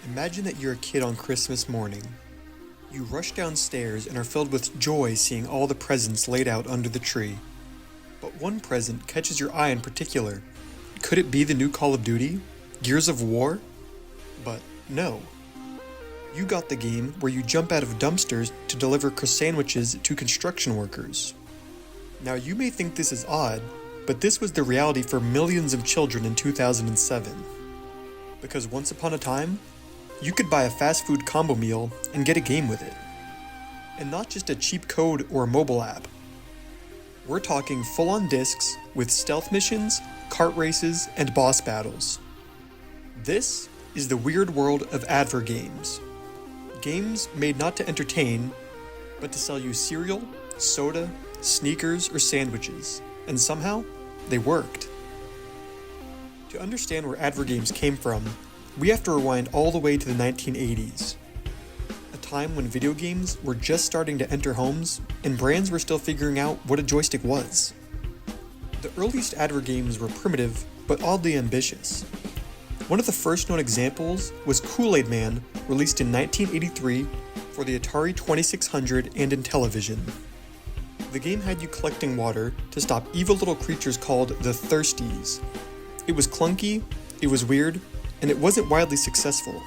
Imagine that you're a kid on Christmas morning. You rush downstairs and are filled with joy seeing all the presents laid out under the tree. But one present catches your eye in particular. Could it be the new Call of Duty? Gears of War? But no. You got the game where you jump out of dumpsters to deliver sandwiches to construction workers. Now you may think this is odd, but this was the reality for millions of children in 2007. Because once upon a time, you could buy a fast food combo meal and get a game with it. And not just a cheap code or a mobile app. We're talking full-on discs with stealth missions, kart races, and boss battles. This is the weird world of Advergames. Games made not to entertain, but to sell you cereal, soda, sneakers, or sandwiches. And somehow, they worked. To understand where Advergames came from, we have to rewind all the way to the 1980s. A time when video games were just starting to enter homes, and brands were still figuring out what a joystick was. The earliest Advergames were primitive, but oddly ambitious. One of the first known examples was Kool-Aid Man, released in 1983 for the Atari 2600 and Intellivision. The game had you collecting water to stop evil little creatures called the Thirsties. It was clunky, it was weird, and it wasn't widely successful.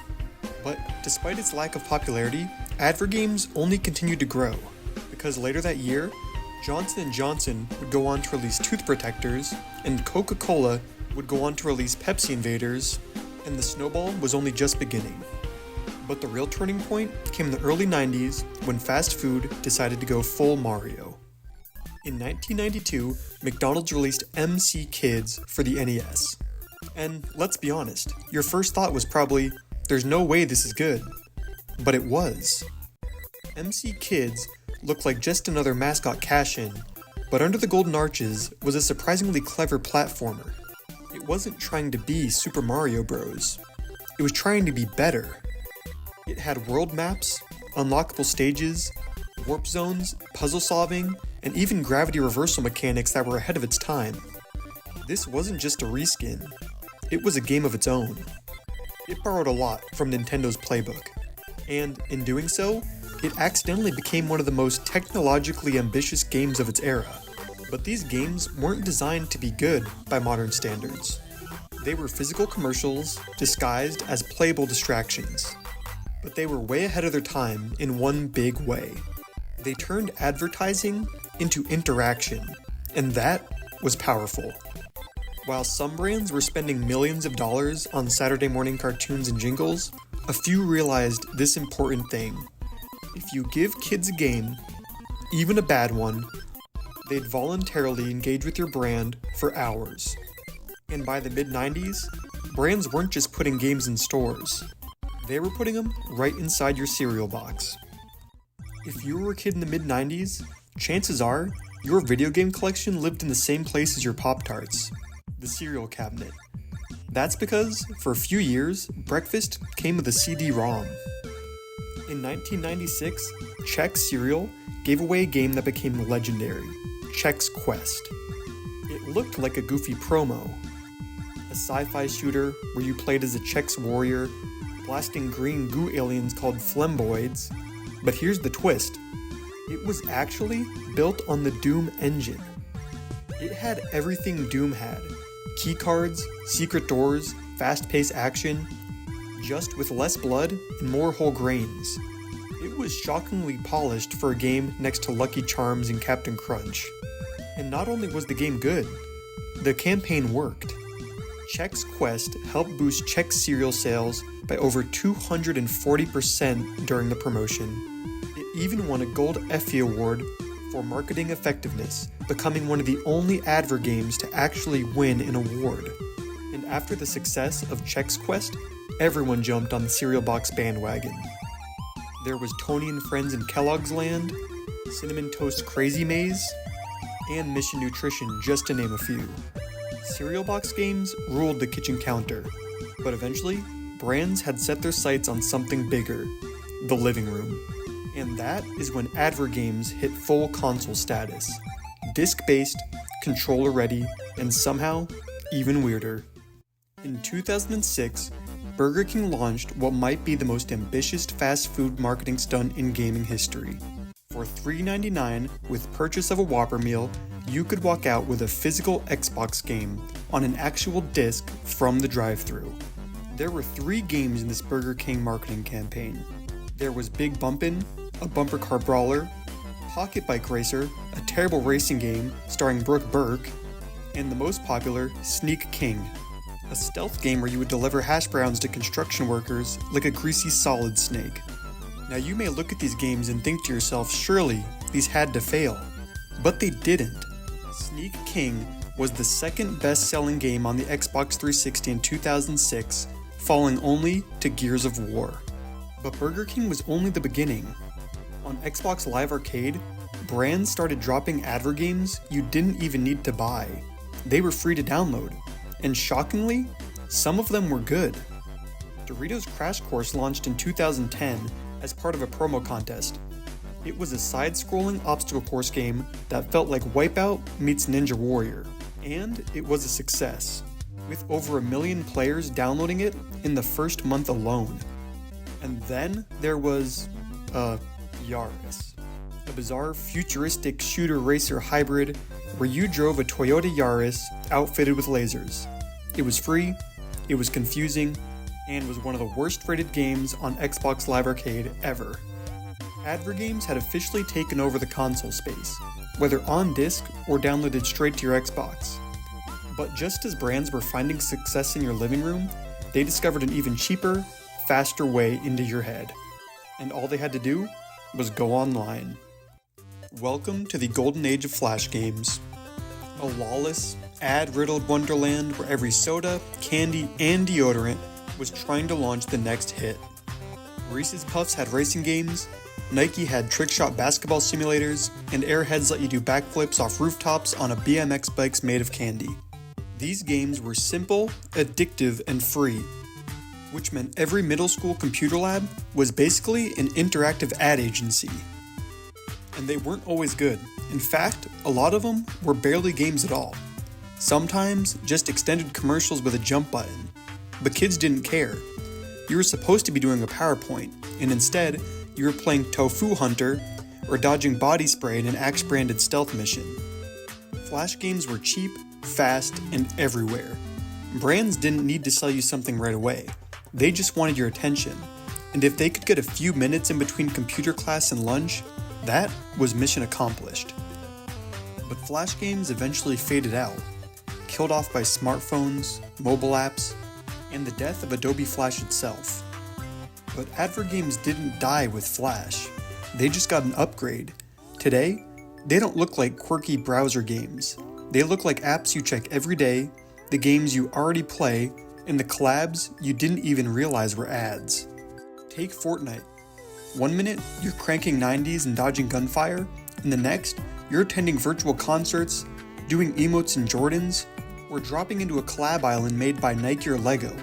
But despite its lack of popularity, Advergames only continued to grow, because later that year, Johnson & Johnson would go on to release tooth protectors, and Coca-Cola would go on to release Pepsi Invaders, and the snowball was only just beginning. But the real turning point came in the early 90s when fast food decided to go full Mario. In 1992, McDonald's released MC Kids for the NES. And let's be honest, your first thought was probably, there's no way this is good. But it was. MC Kids looked like just another mascot cash-in, but under the golden arches was a surprisingly clever platformer. It wasn't trying to be Super Mario Bros. It was trying to be better. It had world maps, unlockable stages, warp zones, puzzle solving, and even gravity reversal mechanics that were ahead of its time. This wasn't just a reskin. It was a game of its own. It borrowed a lot from Nintendo's playbook, and in doing so, it accidentally became one of the most technologically ambitious games of its era. But these games weren't designed to be good by modern standards. They were physical commercials disguised as playable distractions. But they were way ahead of their time in one big way. They turned advertising into interaction, and that was powerful. While some brands were spending millions of dollars on Saturday morning cartoons and jingles, a few realized this important thing. If you give kids a game, even a bad one, they'd voluntarily engage with your brand for hours. And by the mid-90s, brands weren't just putting games in stores. They were putting them right inside your cereal box. If you were a kid in the mid-90s, chances are your video game collection lived in the same place as your Pop-Tarts. The cereal cabinet. That's because, for a few years, breakfast came with a CD-ROM. In 1996, Chex cereal gave away a game that became legendary, Chex Quest. It looked like a goofy promo. A sci-fi shooter where you played as a Chex warrior, blasting green goo aliens called Flemboids. But here's the twist. It was actually built on the Doom engine. It had everything Doom had. Keycards, secret doors, fast-paced action, just with less blood and more whole grains. It was shockingly polished for a game next to Lucky Charms and Captain Crunch. And not only was the game good, the campaign worked. Chex Quest helped boost Chex cereal sales by over 240% during the promotion. It even won a Gold Effie Award for marketing effectiveness, becoming one of the only Advergames to actually win an award. And after the success of Chex Quest, everyone jumped on the cereal box bandwagon. There was Tony and Friends in Kellogg's Land, Cinnamon Toast Crazy Maze, and Mission Nutrition, just to name a few. Cereal box games ruled the kitchen counter, but eventually, brands had set their sights on something bigger, the living room. And that is when Advergames hit full console status. Disc-based, controller-ready, and somehow even weirder. In 2006, Burger King launched what might be the most ambitious fast food marketing stunt in gaming history. For $3.99, with purchase of a Whopper meal, you could walk out with a physical Xbox game on an actual disc from the drive-thru. There were 3 games in this Burger King marketing campaign. There was Big Bumpin', a bumper car brawler, Pocket Bike Racer, a terrible racing game starring Brooke Burke, and the most popular, Sneak King, a stealth game where you would deliver hash browns to construction workers like a greasy solid snake. Now you may look at these games and think to yourself, surely these had to fail. But they didn't. Sneak King was the second best-selling game on the Xbox 360 in 2006, falling only to Gears of War. But Burger King was only the beginning. On Xbox Live Arcade, brands started dropping Advergames you didn't even need to buy. They were free to download, and shockingly, some of them were good. Doritos Crash Course launched in 2010 as part of a promo contest. It was a side-scrolling obstacle course game that felt like Wipeout meets Ninja Warrior, and it was a success, with over 1 million players downloading it in the first month alone. And then there was, Yaris, a bizarre futuristic shooter racer hybrid where you drove a Toyota Yaris outfitted with lasers. It was free, it was confusing, and was one of the worst rated games on Xbox Live Arcade ever. Advergames had officially taken over the console space, whether on disc or downloaded straight to your Xbox. But just as brands were finding success in your living room, they discovered an even cheaper, faster way into your head. And all they had to do was go online. Welcome to the golden age of flash games. A lawless, ad-riddled wonderland where every soda, candy, and deodorant was trying to launch the next hit. Reese's Puffs had racing games, Nike had trick-shot basketball simulators, and Airheads let you do backflips off rooftops on a BMX bikes made of candy. These games were simple, addictive, and free, which meant every middle school computer lab was basically an interactive ad agency. And they weren't always good. In fact, a lot of them were barely games at all. Sometimes just extended commercials with a jump button. But kids didn't care. You were supposed to be doing a PowerPoint, and instead, you were playing Tofu Hunter or dodging body spray in an Axe-branded stealth mission. Flash games were cheap, fast, and everywhere. Brands didn't need to sell you something right away. They just wanted your attention. And if they could get a few minutes in between computer class and lunch, that was mission accomplished. But flash games eventually faded out, killed off by smartphones, mobile apps, and the death of Adobe Flash itself. But Advergames didn't die with Flash. They just got an upgrade. Today, they don't look like quirky browser games. They look like apps you check every day, the games you already play, and the collabs you didn't even realize were ads. Take Fortnite. One minute, you're cranking 90s and dodging gunfire, and the next, you're attending virtual concerts, doing emotes in Jordans, or dropping into a collab island made by Nike or Lego.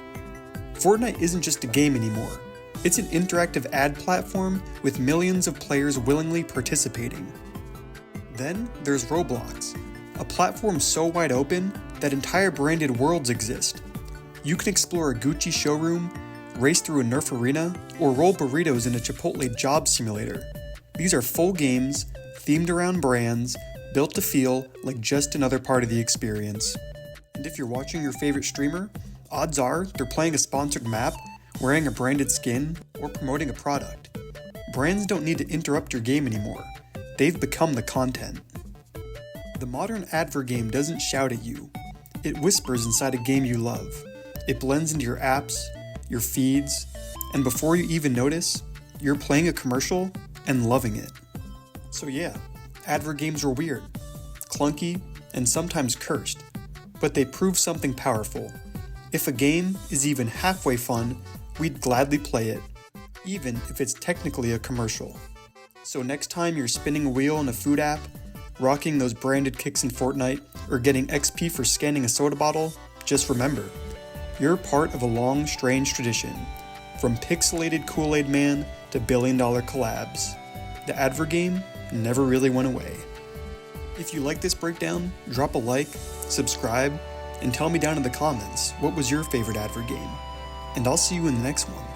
Fortnite isn't just a game anymore. It's an interactive ad platform with millions of players willingly participating. Then there's Roblox, a platform so wide open that entire branded worlds exist. You can explore a Gucci showroom, race through a Nerf arena, or roll burritos in a Chipotle job simulator. These are full games, themed around brands, built to feel like just another part of the experience. And if you're watching your favorite streamer, odds are they're playing a sponsored map, wearing a branded skin, or promoting a product. Brands don't need to interrupt your game anymore. They've become the content. The modern advergame doesn't shout at you. It whispers inside a game you love. It blends into your apps, your feeds, and before you even notice, you're playing a commercial and loving it. So yeah, advergames were weird, clunky, and sometimes cursed, but they prove something powerful. If a game is even halfway fun, we'd gladly play it, even if it's technically a commercial. So next time you're spinning a wheel in a food app, rocking those branded kicks in Fortnite, or getting XP for scanning a soda bottle, just remember, you're part of a long, strange tradition, from pixelated Kool-Aid Man to billion-dollar collabs. The advergame never really went away. If you like this breakdown, drop a like, subscribe, and tell me down in the comments what was your favorite advergame. and I'll see you in the next one.